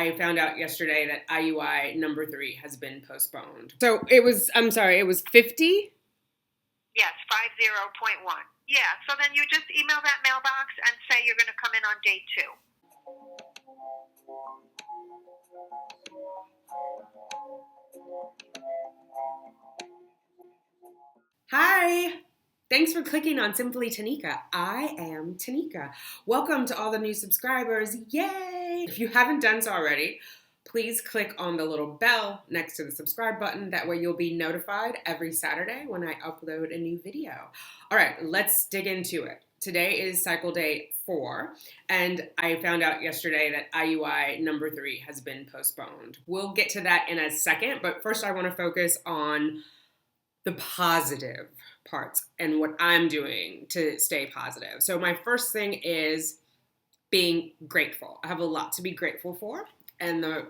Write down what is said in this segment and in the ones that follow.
I found out yesterday that IUI number 3 has been postponed. So it was 50? Yes, 50.1. Yeah, so then you just email that mailbox and say you're going to come in on day 2. Hi! Thanks for clicking on Simply Tanika. I am Tanika. Welcome to all the new subscribers. Yay! If you haven't done so already, please click on the little bell next to the subscribe button. That way you'll be notified every Saturday when I upload a new video. All right, let's dig into it. Today is cycle day 4, and I found out yesterday that IUI number 3 has been postponed. We'll get to that in a second, but first I want to focus on the positive parts and what I'm doing to stay positive. So my first thing is being grateful. I have a lot to be grateful for, and the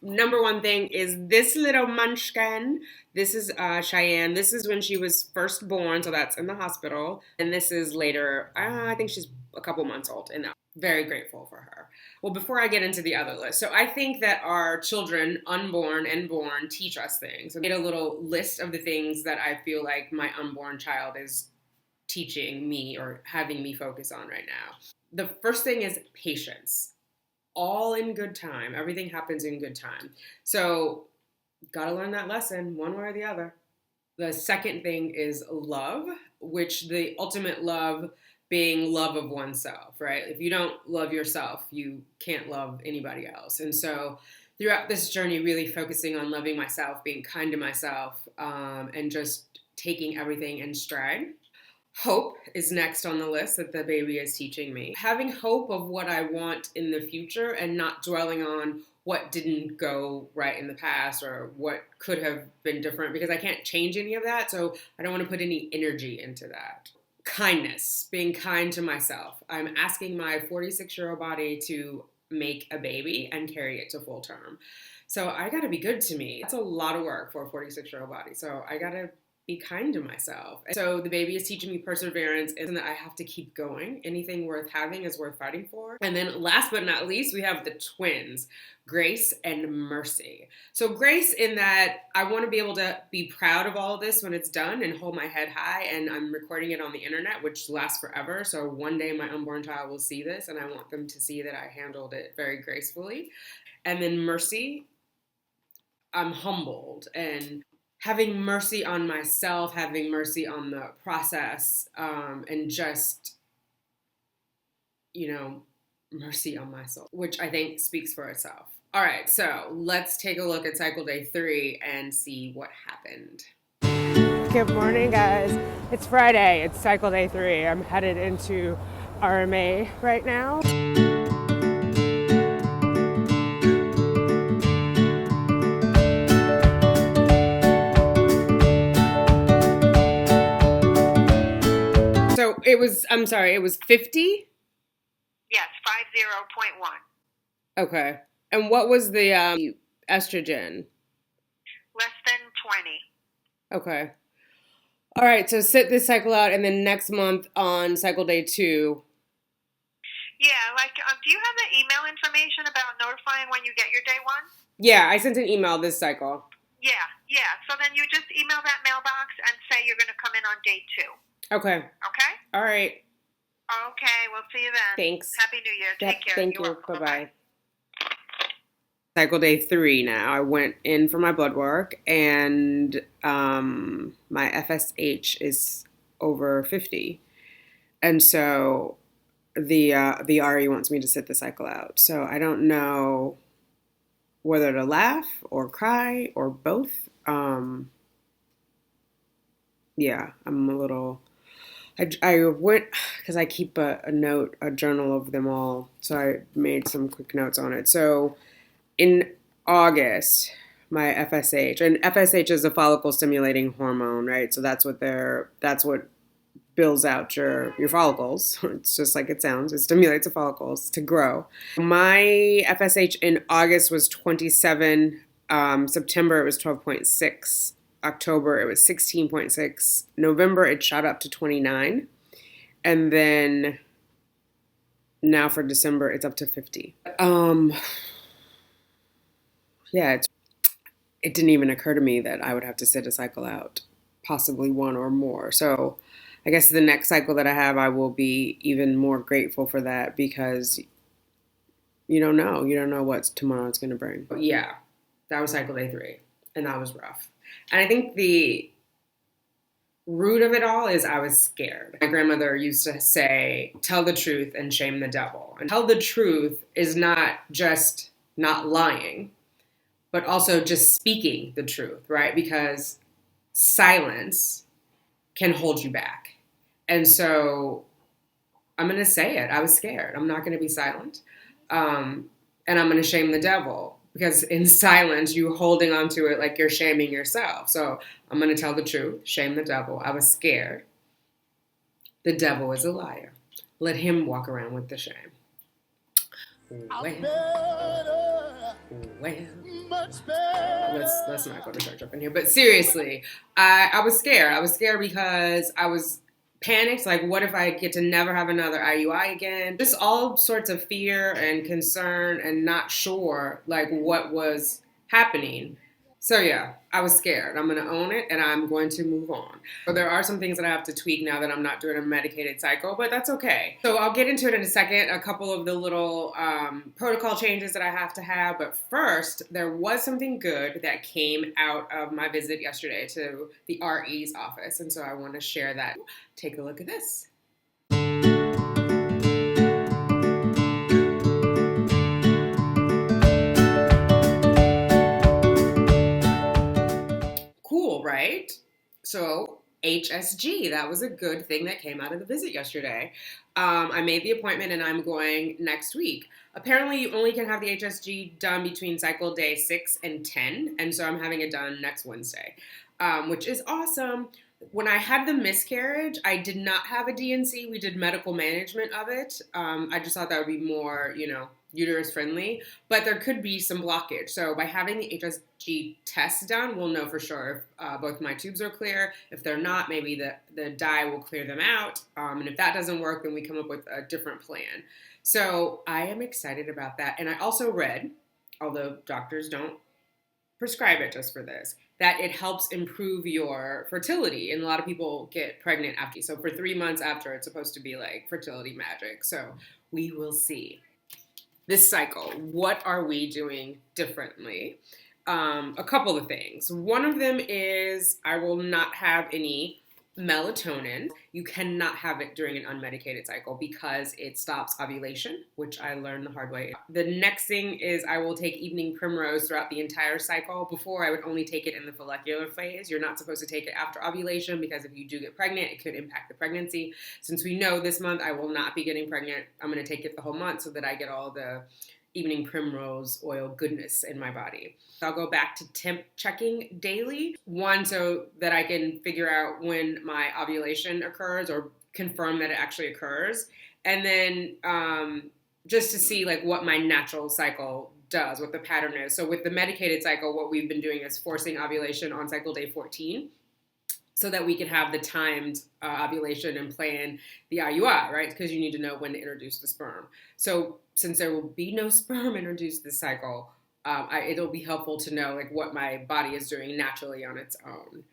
number one thing is this little munchkin. This is Cheyenne. This is when she was first born, so that's in the hospital. And this is later, I think she's a couple months old, and I'm very grateful for her. Well, before I get into the other list, so I think that our children, unborn and born, teach us things. I made a little list of the things that I feel like my unborn child is teaching me or having me focus on right now. The first thing is patience. All in good time. Everything happens in good time. So, gotta learn that lesson one way or the other. The second thing is love, which the ultimate love being love of oneself, right? If you don't love yourself, you can't love anybody else. And so throughout this journey, really focusing on loving myself, being kind to myself, and just taking everything in stride. Hope is next on the list that the baby is teaching me. Having hope of what I want in the future and not dwelling on what didn't go right in the past or what could have been different, because I can't change any of that, so I don't want to put any energy into that. Kindness, being kind to myself. I'm asking my 46-year-old body to make a baby and carry it to full term. So I gotta be good to me. That's a lot of work for a 46-year-old body. So I gotta be kind to myself. So the baby is teaching me perseverance and that I have to keep going. Anything worth having is worth fighting for. And then last but not least, we have the twins, Grace and Mercy. So Grace, in that I want to be able to be proud of all of this when it's done and hold my head high, and I'm recording it on the internet, which lasts forever. So one day my unborn child will see this, and I want them to see that I handled it very gracefully. And then Mercy, I'm humbled and having mercy on myself, having mercy on the process, and just, mercy on my soul, which I think speaks for itself. All right, so let's take a look at cycle day 3 and see what happened. Good morning, guys. It's Friday. It's cycle day 3. I'm headed into RMA right now. So it was 50? Yes, 50.1. Okay. And what was the estrogen? Less than 20. Okay. All right, so sit this cycle out, and then next month on cycle day 2. Yeah, do you have the email information about notifying when you get your day 1? Yeah, I sent an email this cycle. Yeah. So then you just email that mailbox and say you're going to come in on day 2. Okay. Okay? All right. Okay, we'll see you then. Thanks. Happy New Year. Take care. Thank you. Bye-bye. Cycle day 3 now. I went in for my blood work, and my FSH is over 50. And so the RE wants me to sit the cycle out. So I don't know whether to laugh or cry or both. Yeah, I'm a little... I went, because I keep a journal of them all, so I made some quick notes on it. So in August, my FSH, and FSH is a follicle stimulating hormone, right? So that's what builds out your follicles. It's just like it sounds. It stimulates the follicles to grow. My FSH in August was 27. September, it was 12.6. October, it was 16.6. November, it shot up to 29. And then now for December, it's up to 50. yeah, it didn't even occur to me that I would have to sit a cycle out, possibly one or more. So I guess the next cycle that I have, I will be even more grateful for that because you don't know. You don't know what tomorrow's going to bring. But yeah, that was cycle day 3, and that was rough. And I think the root of it all is I was scared. My grandmother used to say, tell the truth and shame the devil. And tell the truth is not just not lying, but also just speaking the truth, right? Because silence can hold you back. And so I'm going to say it. I was scared. I'm not going to be silent. And I'm going to shame the devil because in silence, you holding on to it like you're shaming yourself. So I'm going to tell the truth, shame the devil. I was scared. The devil is a liar. Let him walk around with the shame. Much better. Let's not go to church up in here. But seriously, I was scared. I was scared because I was panicked. Like, what if I get to never have another IUI again? Just all sorts of fear and concern and not sure, like, what was happening. So yeah, I was scared. I'm going to own it and I'm going to move on. So there are some things that I have to tweak now that I'm not doing a medicated cycle, but that's okay. So I'll get into it in a second, a couple of the little protocol changes that I have to have. But first, there was something good that came out of my visit yesterday to the RE's office. And so I want to share that. Take a look at this. Cool, right? So HSG, that was a good thing that came out of the visit yesterday. I made the appointment and I'm going next week. Apparently, you only can have the HSG done between cycle day 6 and 10, and so I'm having it done next Wednesday, which is awesome. When I had the miscarriage, I did not have a DNC. We did medical management of it. I just thought that would be more, uterus friendly, but there could be some blockage. So by having the HSG test done, we'll know for sure if both my tubes are clear. If they're not, maybe the dye will clear them out. And if that doesn't work, then we come up with a different plan. So I am excited about that. And I also read, although doctors don't prescribe it just for this, that it helps improve your fertility. And a lot of people get pregnant after. So for 3 months after, it's supposed to be like fertility magic. So we will see. This cycle, what are we doing differently? A couple of things. One of them is I will not have any melatonin. You cannot have it during an unmedicated cycle because it stops ovulation, which I learned the hard way. The next thing is I will take evening primrose throughout the entire cycle. Before, I would only take it in the follicular phase. You're not supposed to take it after ovulation because if you do get pregnant, it could impact the pregnancy. Since we know this month I will not be getting pregnant, I'm going to take it the whole month so that I get all the evening primrose oil goodness in my body. I'll go back to temp checking daily. One, so that I can figure out when my ovulation occurs or confirm that it actually occurs. And then just to see like what my natural cycle does, what the pattern is. So with the medicated cycle, what we've been doing is forcing ovulation on cycle day 14 so that we can have the timed ovulation and plan the IUI, right? Because you need to know when to introduce the sperm. So since there will be no sperm introduced this cycle, it'll be helpful to know like what my body is doing naturally on its own.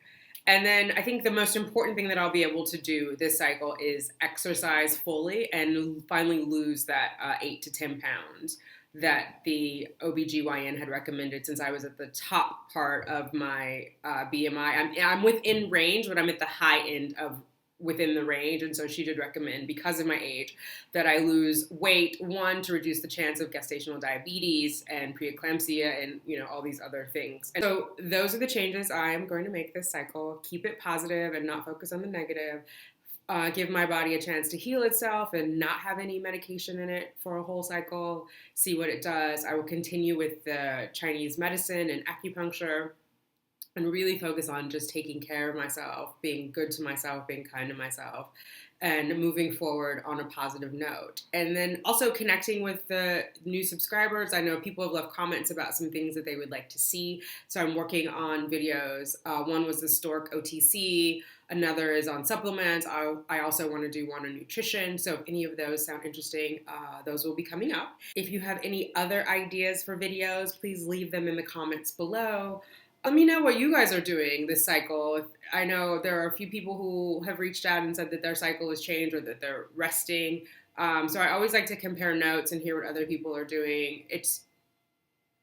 And then I think the most important thing that I'll be able to do this cycle is exercise fully and finally lose that 8 to 10 pounds that the OBGYN had recommended since I was at the top part of my BMI. I'm within range, but I'm at the high end of within the range. And so she did recommend, because of my age, that I lose weight, one, to reduce the chance of gestational diabetes and preeclampsia and, all these other things. And so those are the changes I'm going to make this cycle. Keep it positive and not focus on the negative. Give my body a chance to heal itself and not have any medication in it for a whole cycle, see what it does. I will continue with the Chinese medicine and acupuncture and really focus on just taking care of myself, being good to myself, being kind to myself. and moving forward on a positive note. And then also connecting with the new subscribers. I know people have left comments about some things that they would like to see, so I'm working on videos. One was the stork OTC, another is on supplements. I also want to do one on nutrition, so if any of those sound interesting, those will be coming up. If you have any other ideas for videos, please leave them in the comments below. Let me know what you guys are doing this cycle. I know there are a few people who have reached out and said that their cycle has changed or that they're resting. So I always like to compare notes and hear what other people are doing. It's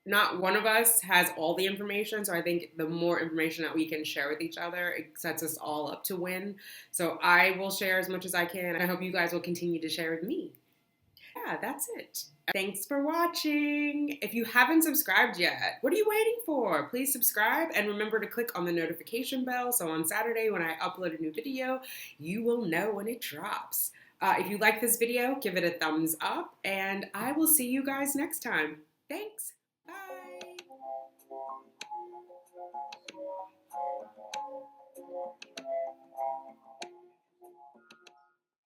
not one of us has all the information, so I think the more information that we can share with each other, it sets us all up to win. So I will share as much as I can. I hope you guys will continue to share with me. Yeah, that's it. Thanks for watching. If you haven't subscribed yet, what are you waiting for? Please subscribe and remember to click on the notification bell so on Saturday when I upload a new video, you will know when it drops. If you like this video, give it a thumbs up and I will see you guys next time. Thanks.